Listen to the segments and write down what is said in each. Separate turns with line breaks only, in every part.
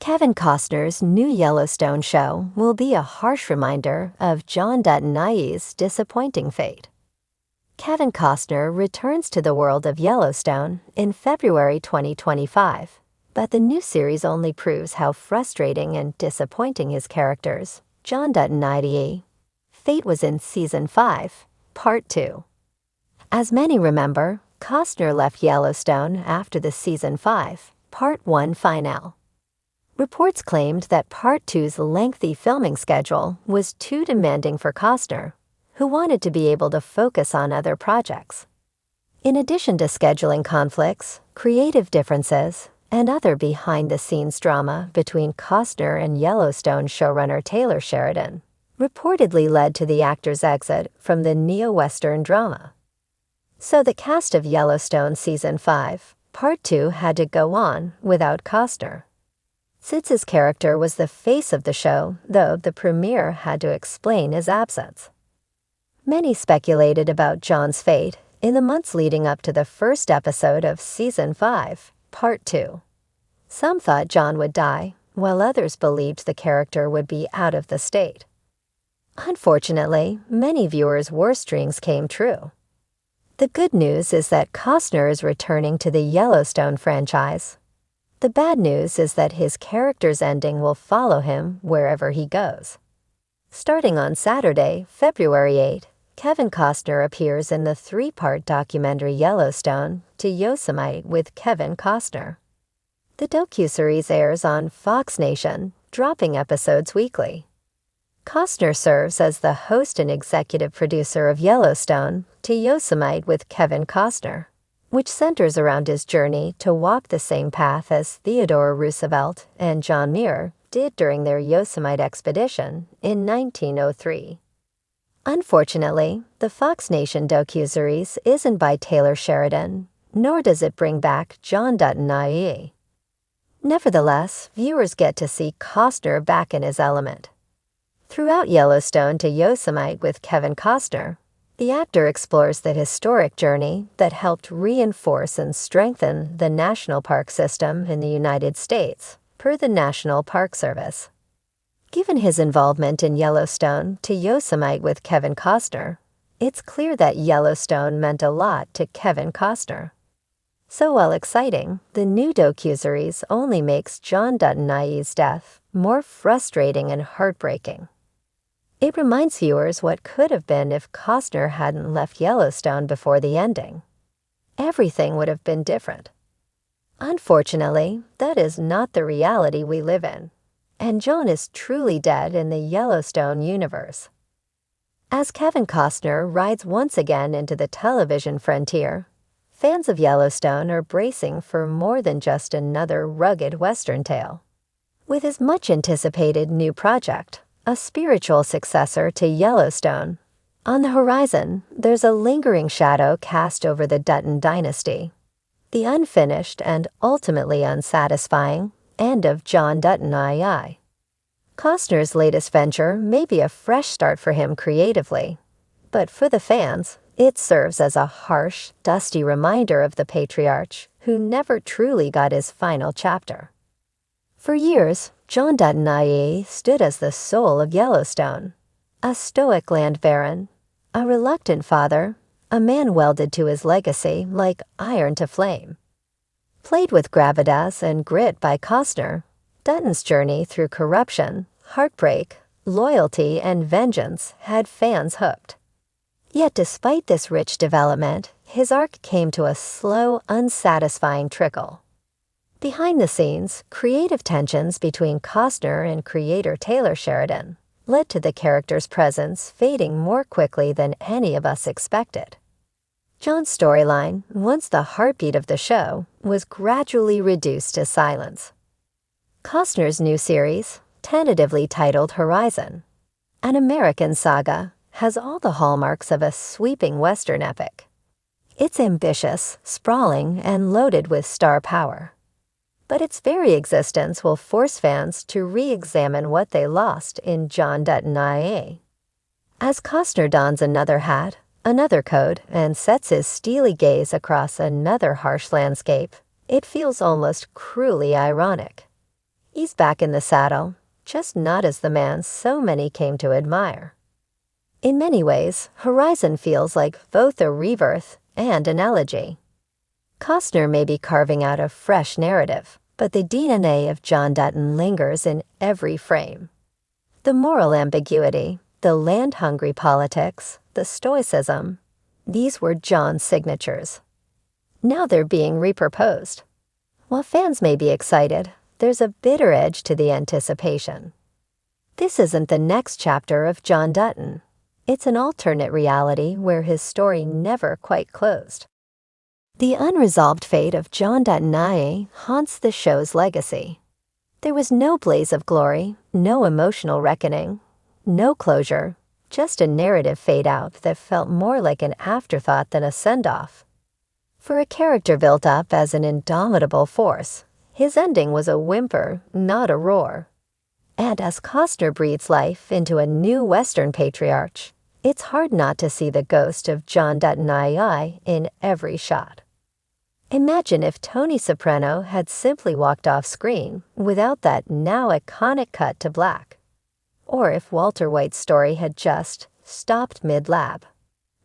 Kevin Costner's new Yellowstone show will be a harsh reminder of John Dutton IE's disappointing fate. Kevin Costner returns to the world of Yellowstone in February 2025, but the new series only proves how frustrating and disappointing his characters, John Dutton IE. Fate was in Season 5, Part 2. As many remember, Costner left Yellowstone after the Season 5, Part 1 finale. Reports claimed that Part 2's lengthy filming schedule was too demanding for Costner, who wanted to be able to focus on other projects. In addition to scheduling conflicts, creative differences, and other behind-the-scenes drama between Costner and Yellowstone showrunner Taylor Sheridan, reportedly led to the actor's exit from the neo-Western drama. So the cast of Yellowstone Season 5, Part 2 had to go on without Costner. Since his character was the face of the show, though, the premiere had to explain his absence. Many speculated about John's fate in the months leading up to the first episode of Season 5, Part 2. Some thought John would die, while others believed the character would be out of the state. Unfortunately, many viewers' worst dreams came true. The good news is that Costner is returning to the Yellowstone franchise. The bad news is that his character's ending will follow him wherever he goes. Starting on Saturday, February 8, Kevin Costner appears in the three-part documentary Yellowstone to Yosemite with Kevin Costner. The docuseries airs on Fox Nation, dropping episodes weekly. Costner serves as the host and executive producer of Yellowstone to Yosemite with Kevin Costner, which centers around his journey to walk the same path as Theodore Roosevelt and John Muir did during their Yosemite expedition in 1903. Unfortunately, the Fox Nation docuseries isn't by Taylor Sheridan, nor does it bring back John Dutton IE. Nevertheless, viewers get to see Costner back in his element. Throughout Yellowstone to Yosemite with Kevin Costner, the actor explores the historic journey that helped reinforce and strengthen the national park system in the United States, per the National Park Service. Given his involvement in Yellowstone to Yosemite with Kevin Costner, it's clear that Yellowstone meant a lot to Kevin Costner. So while exciting, the new docuseries only makes John Dutton IE's death more frustrating and heartbreaking. It reminds viewers what could have been if Costner hadn't left Yellowstone before the ending. Everything would have been different. Unfortunately, that is not the reality we live in, and John is truly dead in the Yellowstone universe. As Kevin Costner rides once again into the television frontier, fans of Yellowstone are bracing for more than just another rugged Western tale. With his much-anticipated new project, a spiritual successor to Yellowstone, on the horizon, there's a lingering shadow cast over the Dutton dynasty, the unfinished and ultimately unsatisfying end of John Dutton II. Costner's latest venture may be a fresh start for him creatively, but for the fans, it serves as a harsh, dusty reminder of the patriarch who never truly got his final chapter. For years, John Dutton IE stood as the soul of Yellowstone, a stoic land baron, a reluctant father, a man welded to his legacy like iron to flame. Played with gravitas and grit by Costner, Dutton's journey through corruption, heartbreak, loyalty, and vengeance had fans hooked. Yet despite this rich development, his arc came to a slow, unsatisfying trickle. Behind the scenes, creative tensions between Costner and creator Taylor Sheridan led to the character's presence fading more quickly than any of us expected. John's storyline, once the heartbeat of the show, was gradually reduced to silence. Costner's new series, tentatively titled Horizon, an American saga, has all the hallmarks of a sweeping Western epic. It's ambitious, sprawling, and loaded with star power. But its very existence will force fans to re-examine what they lost in John Dutton IE. As Costner dons another hat, another coat, and sets his steely gaze across another harsh landscape, it feels almost cruelly ironic. He's back in the saddle, just not as the man so many came to admire. In many ways, Horizon feels like both a rebirth and an elegy. Costner may be carving out a fresh narrative, but the DNA of John Dutton lingers in every frame. The moral ambiguity, the land-hungry politics, the stoicism, these were John's signatures. Now they're being repurposed. While fans may be excited, there's a bitter edge to the anticipation. This isn't the next chapter of John Dutton. It's an alternate reality where his story never quite closed. The unresolved fate of John Dutton IA haunts the show's legacy. There was no blaze of glory, no emotional reckoning, no closure, just a narrative fade-out that felt more like an afterthought than a send-off. For a character built up as an indomitable force, his ending was a whimper, not a roar. And as Costner breathes life into a new Western patriarch, it's hard not to see the ghost of John Dutton II in every shot. Imagine if Tony Soprano had simply walked off screen without that now iconic cut to black. Or if Walter White's story had just stopped mid-lab.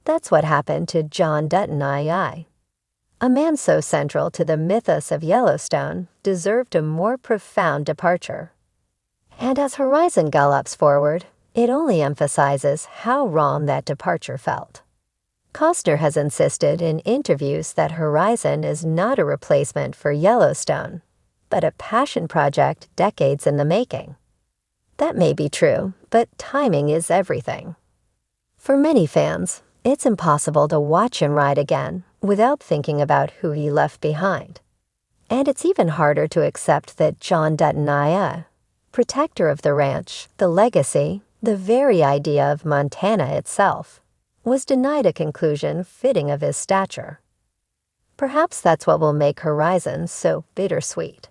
That's what happened to John Dutton II. A man so central to the mythos of Yellowstone deserved a more profound departure. And as Horizon gallops forward, it only emphasizes how wrong that departure felt. Costner has insisted in interviews that Horizon is not a replacement for Yellowstone, but a passion project decades in the making. That may be true, but timing is everything. For many fans, it's impossible to watch him ride again without thinking about who he left behind. And it's even harder to accept that John Dutton IA, protector of the ranch, the legacy, the very idea of Montana itself, was denied a conclusion fitting of his stature. Perhaps that's what will make Horizon so bittersweet.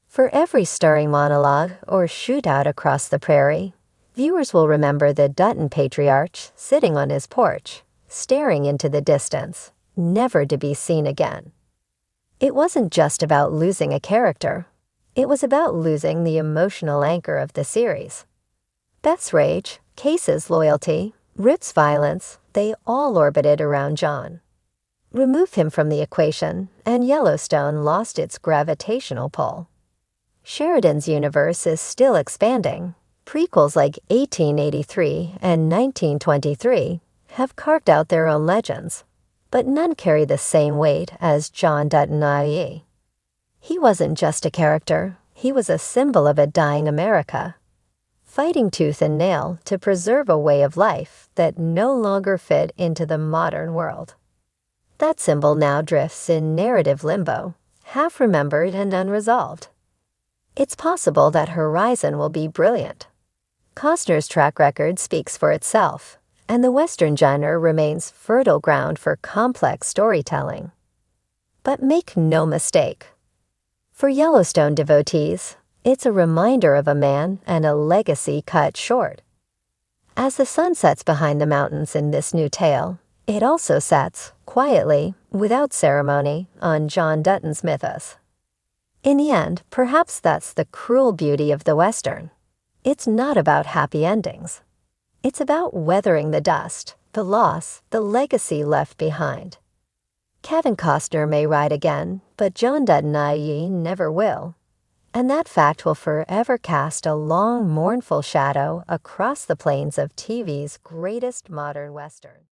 For every stirring monologue or shootout across the prairie, viewers will remember the Dutton patriarch sitting on his porch, staring into the distance, never to be seen again. It wasn't just about losing a character. It was about losing the emotional anchor of the series. Beth's rage, Case's loyalty, Rip's violence, they all orbited around John. Remove him from the equation, and Yellowstone lost its gravitational pull. Sheridan's universe is still expanding. Prequels like 1883 and 1923 have carved out their own legends, but none carry the same weight as John Dutton IE. He wasn't just a character, he was a symbol of a dying America, fighting tooth and nail to preserve a way of life that no longer fit into the modern world. That symbol now drifts in narrative limbo, half remembered and unresolved. It's possible that Horizon will be brilliant. Costner's track record speaks for itself, and the Western genre remains fertile ground for complex storytelling. But make no mistake. For Yellowstone devotees, it's a reminder of a man and a legacy cut short. As the sun sets behind the mountains in this new tale, it also sets, quietly, without ceremony, on John Dutton's mythos. In the end, perhaps that's the cruel beauty of the Western. It's not about happy endings. It's about weathering the dust, the loss, the legacy left behind. Kevin Costner may ride again, but John Dutton IE never will. And that fact will forever cast a long, mournful shadow across the plains of TV's greatest modern Western.